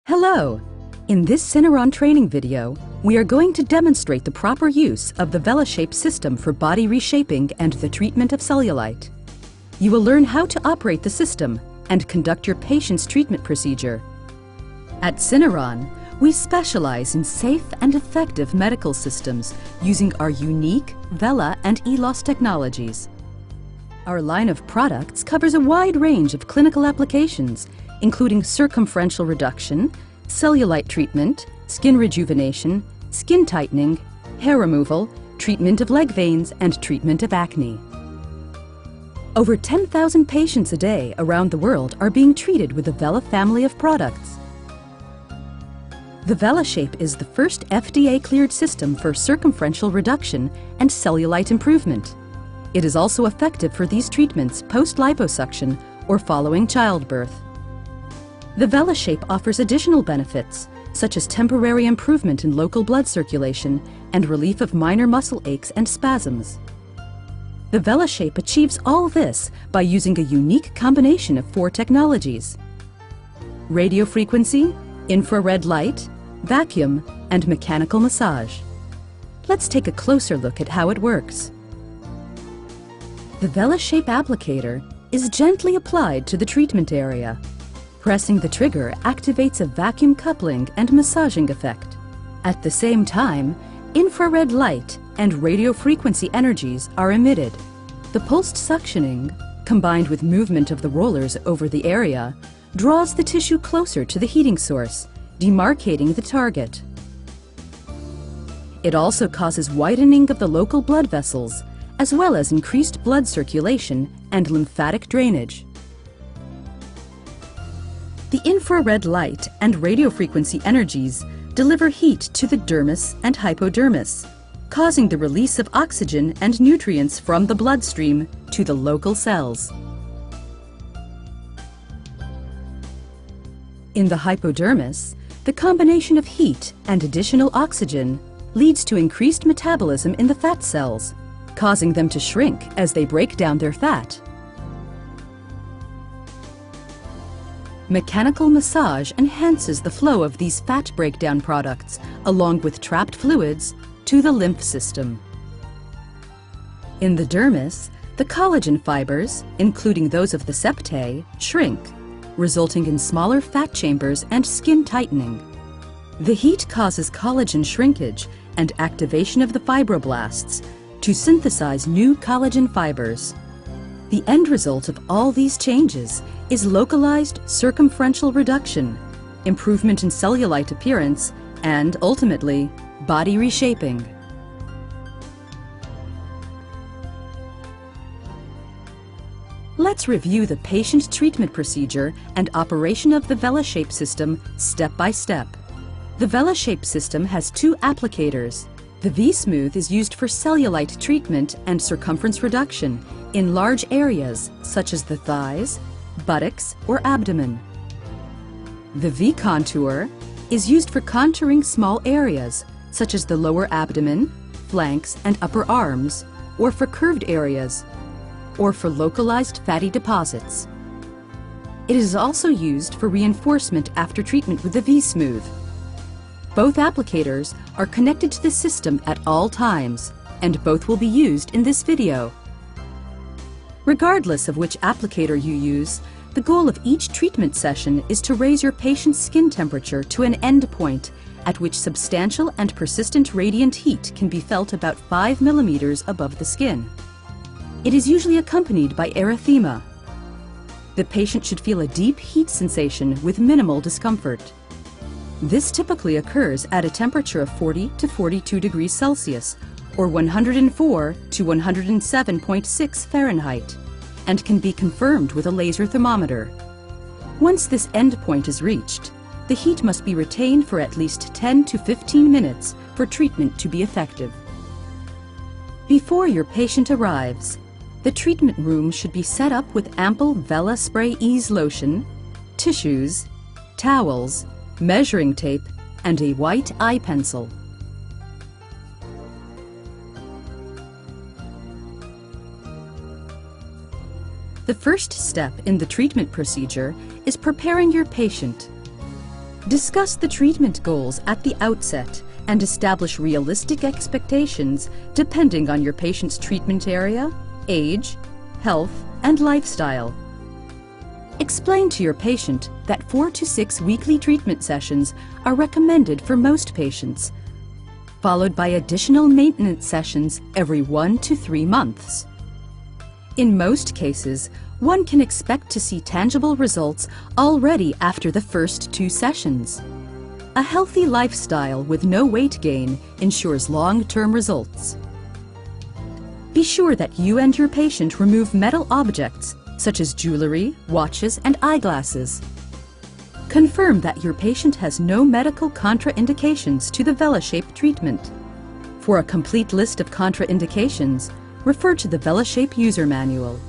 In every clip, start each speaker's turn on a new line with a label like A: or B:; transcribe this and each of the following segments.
A: Hello! In this Syneron training video, we are going to demonstrate the proper use of the VelaShape system for body reshaping and the treatment of cellulite. You will learn how to operate the system and conduct your patient's treatment procedure. At Syneron, we specialize in safe and effective medical systems using our unique Vela and ELOS technologies. Our line of products covers a wide range of clinical applications, including circumferential reduction, cellulite treatment, skin rejuvenation, skin tightening, hair removal, treatment of leg veins, and treatment of acne. Over 10,000 patients a day around the world are being treated with the Vela family of products. The VelaShape is the first FDA-cleared system for circumferential reduction and cellulite improvement. It is also effective for these treatments post-liposuction or following childbirth. The VelaShape offers additional benefits, such as temporary improvement in local blood circulation and relief of minor muscle aches and spasms. The VelaShape achieves all this by using a unique combination of 4 technologies: radiofrequency, infrared light, vacuum, and mechanical massage. Let's take a closer look at how it works. The VelaShape applicator is gently applied to the treatment area. Pressing the trigger activates a vacuum coupling and massaging effect. At the same time, infrared light and radiofrequency energies are emitted. The pulsed suctioning, combined with movement of the rollers over the area, draws the tissue closer to the heating source, demarcating the target. It also causes widening of the local blood vessels, as well as increased blood circulation and lymphatic drainage. The infrared light and radiofrequency energies deliver heat to the dermis and hypodermis, causing the release of oxygen and nutrients from the bloodstream to the local cells. In the hypodermis, the combination of heat and additional oxygen leads to increased metabolism in the fat cells, causing them to shrink as they break down their fat. Mechanical massage enhances the flow of these fat breakdown products, along with trapped fluids, to the lymph system. In the dermis, the collagen fibers, including those of the septae, shrink, resulting in smaller fat chambers and skin tightening. The heat causes collagen shrinkage and activation of the fibroblasts to synthesize new collagen fibers. The end result of all these changes is localized circumferential reduction, improvement in cellulite appearance, and ultimately, body reshaping. Let's review the patient treatment procedure and operation of the VelaShape system step by step. The VelaShape system has 2 applicators. The V-Smooth is used for cellulite treatment and circumference reduction in large areas such as the thighs, buttocks, or abdomen. The V-Contour is used for contouring small areas such as the lower abdomen, flanks, and upper arms, or for curved areas, or for localized fatty deposits. It is also used for reinforcement after treatment with the V-Smooth. Both applicators are connected to the system at all times, and both will be used in this video. Regardless of which applicator you use, the goal of each treatment session is to raise your patient's skin temperature to an end point at which substantial and persistent radiant heat can be felt about 5 millimeters above the skin. It is usually accompanied by erythema. The patient should feel a deep heat sensation with minimal discomfort. This typically occurs at a temperature of 40 to 42 degrees Celsius, or 104 to 107.6 Fahrenheit, and can be confirmed with a laser thermometer. Once this endpoint is reached, the heat must be retained for at least 10 to 15 minutes for treatment to be effective. Before your patient arrives, the treatment room should be set up with ample Vela Spray Ease lotion, tissues, towels, measuring tape, and a white eye pencil. The first step in the treatment procedure is preparing your patient. Discuss the treatment goals at the outset and establish realistic expectations depending on your patient's treatment area, age, health, and lifestyle. Explain to your patient that 4 to 6 weekly treatment sessions are recommended for most patients, followed by additional maintenance sessions every 1 to 3 months. In most cases, one can expect to see tangible results already after the first 2 sessions. A healthy lifestyle with no weight gain ensures long-term results. Be sure that you and your patient remove metal objects such as jewelry, watches, and eyeglasses. Confirm that your patient has no medical contraindications to the VelaShape treatment. For a complete list of contraindications, refer to the VelaShape user manual.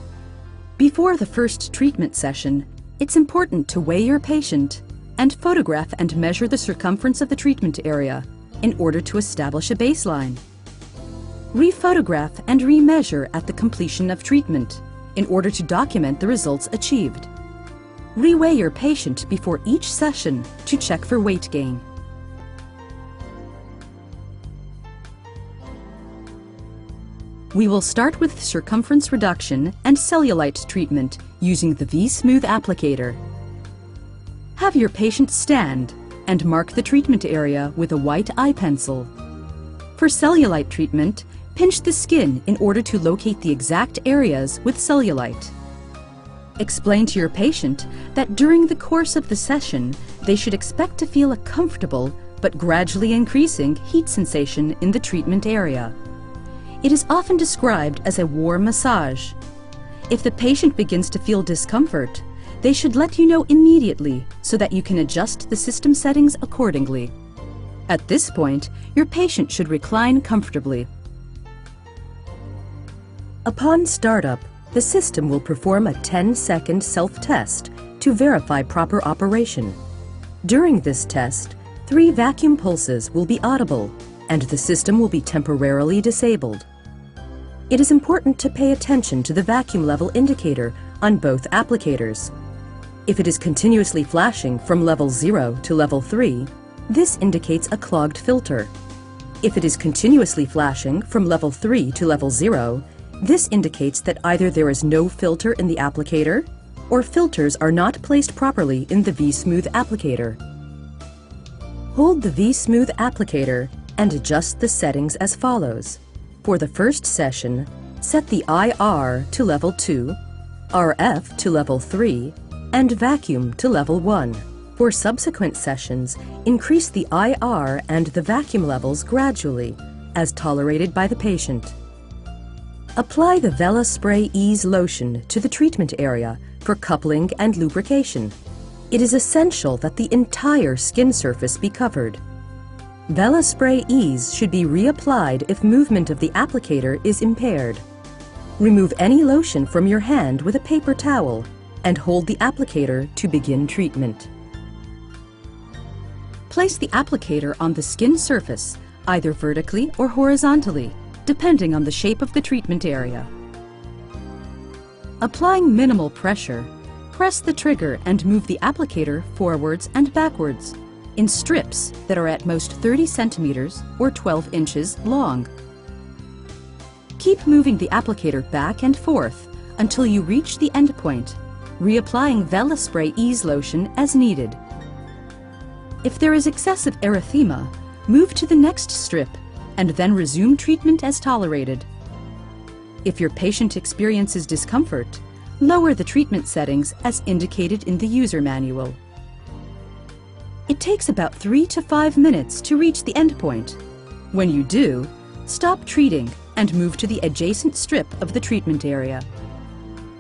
A: Before the first treatment session, it's important to weigh your patient and photograph and measure the circumference of the treatment area in order to establish a baseline. Re-photograph and re-measure at the completion of treatment in order to document the results achieved. Reweigh your patient before each session to check for weight gain. We will start with circumference reduction and cellulite treatment using the V-Smooth applicator. Have your patient stand and mark the treatment area with a white eye pencil. For cellulite treatment, pinch the skin in order to locate the exact areas with cellulite. Explain to your patient that during the course of the session, they should expect to feel a comfortable but gradually increasing heat sensation in the treatment area. It is often described as a warm massage. If the patient begins to feel discomfort, they should let you know immediately so that you can adjust the system settings accordingly. At this point, your patient should recline comfortably. Upon startup, the system will perform a 10-second self-test to verify proper operation. During this test, 3 vacuum pulses will be audible, and the system will be temporarily disabled. It is important to pay attention to the vacuum level indicator on both applicators. If it is continuously flashing from level 0 to level 3, this indicates a clogged filter. If it is continuously flashing from level 3 to level 0, this indicates that either there is no filter in the applicator or filters are not placed properly in the V-Smooth applicator. Hold the V-Smooth applicator and adjust the settings as follows. For the first session, set the IR to level 2, RF to level 3, and vacuum to level 1. For subsequent sessions, increase the IR and the vacuum levels gradually, as tolerated by the patient. Apply the VelaSpray Ease lotion to the treatment area for coupling and lubrication. It is essential that the entire skin surface be covered. VelaSpray Ease should be reapplied if movement of the applicator is impaired. Remove any lotion from your hand with a paper towel and hold the applicator to begin treatment. Place the applicator on the skin surface, either vertically or horizontally, depending on the shape of the treatment area. Applying minimal pressure, press the trigger and move the applicator forwards and backwards in strips that are at most 30 centimeters or 12 inches long. Keep moving the applicator back and forth until you reach the end point, reapplying VelaSpray Ease lotion as needed. If there is excessive erythema, move to the next strip and then resume treatment as tolerated. If your patient experiences discomfort, lower the treatment settings as indicated in the user manual. It takes about 3 to 5 minutes to reach the end point. When you do, stop treating and move to the adjacent strip of the treatment area.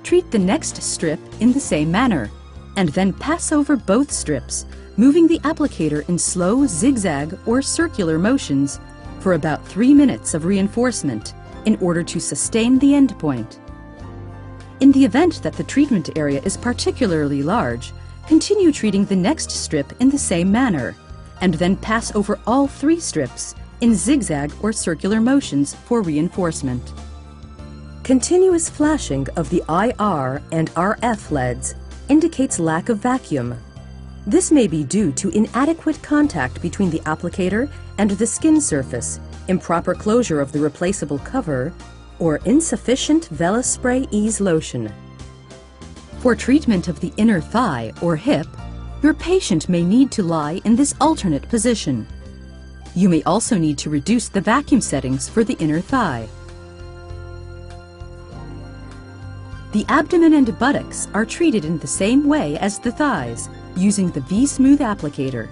A: Treat the next strip in the same manner, and then pass over both strips, moving the applicator in slow zigzag or circular motions for about 3 minutes of reinforcement in order to sustain the end point. In the event that the treatment area is particularly large, continue treating the next strip in the same manner, and then pass over all 3 strips in zigzag or circular motions for reinforcement. Continuous flashing of the IR and RF LEDs indicates lack of vacuum. This may be due to inadequate contact between the applicator and the skin surface, improper closure of the replaceable cover, or insufficient VelaSpray Ease lotion. For treatment of the inner thigh or hip, your patient may need to lie in this alternate position. You may also need to reduce the vacuum settings for the inner thigh. The abdomen and buttocks are treated in the same way as the thighs, using the V-Smooth applicator.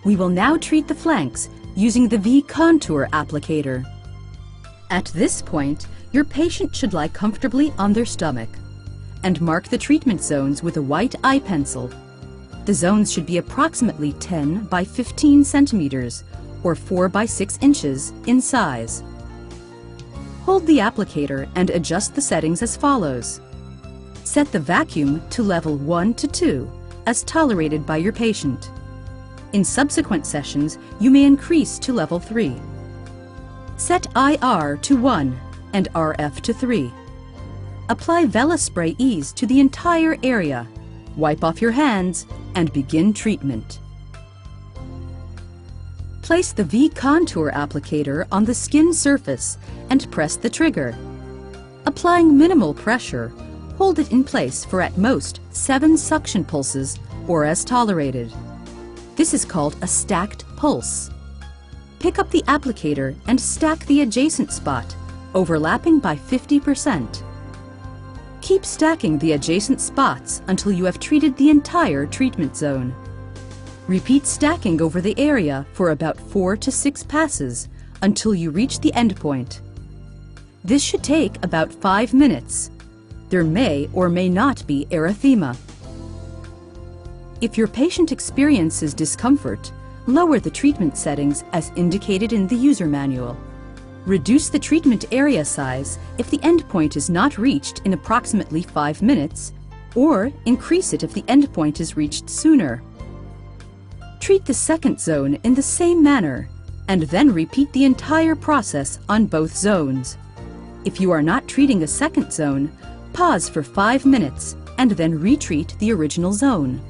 A: We will now treat the flanks using the V-Contour applicator. At this point, your patient should lie comfortably on their stomach and mark the treatment zones with a white eye pencil. The zones should be approximately 10 by 15 centimeters or 4 by 6 inches in size. Hold the applicator and adjust the settings as follows. Set the vacuum to level 1 to 2, as tolerated by your patient. In subsequent sessions, you may increase to level 3. Set IR to 1 and RF to 3. Apply VelaSpray Ease to the entire area, wipe off your hands, and begin treatment. Place the V-Contour applicator on the skin surface and press the trigger. Applying minimal pressure, hold it in place for at most 7 suction pulses or as tolerated. This is called a stacked pulse. Pick up the applicator and stack the adjacent spot, overlapping by 50%. Keep stacking the adjacent spots until you have treated the entire treatment zone. Repeat stacking over the area for about 4 to 6 passes until you reach the end point. This should take about 5 minutes. There may or may not be erythema. If your patient experiences discomfort, lower the treatment settings as indicated in the user manual. Reduce the treatment area size if the endpoint is not reached in approximately 5 minutes, or increase it if the endpoint is reached sooner. Treat the second zone in the same manner, and then repeat the entire process on both zones. If you are not treating a second zone, pause for 5 minutes and then retreat the original zone.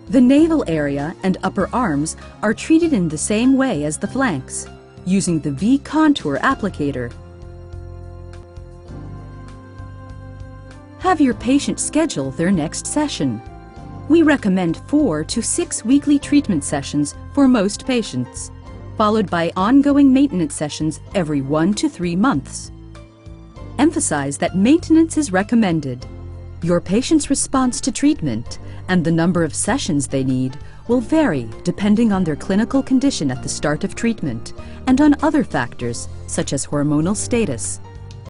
A: The navel area and upper arms are treated in the same way as the flanks, using the V-Contour applicator. Have your patient schedule their next session. We recommend 4 to 6 weekly treatment sessions for most patients, followed by ongoing maintenance sessions every 1 to 3 months. Emphasize that maintenance is recommended. Your patient's response to treatment and the number of sessions they need will vary depending on their clinical condition at the start of treatment and on other factors such as hormonal status.